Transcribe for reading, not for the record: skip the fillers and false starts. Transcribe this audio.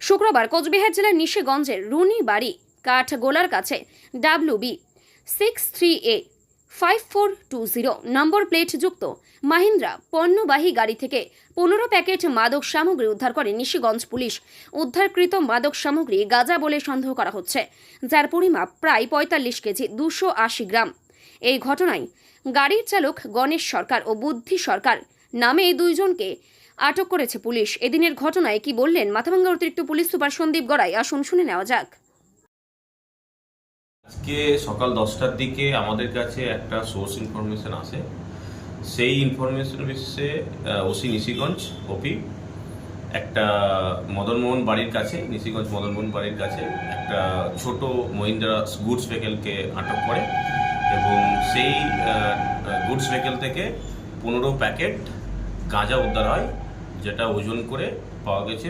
শুক্রবার কোচবিহার জেলার নিশিগঞ্জের রুনি বাড়ি কাঠগোলার কাছে WB 63A 5420 নম্বর প্লেটযুক্ত মাহিন্দ্রা পণ্যবাহী গাড়ি থেকে 15 প্যাকেট মাদক সামগ্রী উদ্ধার করে নিশিগঞ্জ পুলিশ। উদ্ধারকৃত মাদক সামগ্রী গাঁজা বলে সন্দেহ করা হচ্ছে, যার পরিমাপ প্রায় 45 কেজি 280 গ্রাম। এই ঘটনায় গাড়ির চালক গণেশ সরকার ও বুদ্ধি সরকার নামে এই দুইজনকে আটক করেছে পুলিশ। এদিনের ঘটনায় কি বললেন মাথাভাঙ্গা অতিরিক্ত পুলিশ সুপার সন্দীপ গড়াই, আসুন শুনে নেওয়া যাক। আজকে সকাল 10টার দিকে আমাদের কাছে একটা সোর্স ইনফরমেশন আসে। সেই ইনফরমেশন বেসিসে ওসি নিশিগঞ্জ ওপি একটা মদনমোহন বাড়ির কাছে, নিশিগঞ্জ মদনমোহন বাড়ির কাছে একটা ছোট মহিন্দ্রা গুডস ভেহিকেলকে আটক করে এবং সেই গুডস ভেহিকেল থেকে 15 প্যাকেট গাঁজা উদ্ধার হয়, যেটা ওজন করে পাওয়া গেছে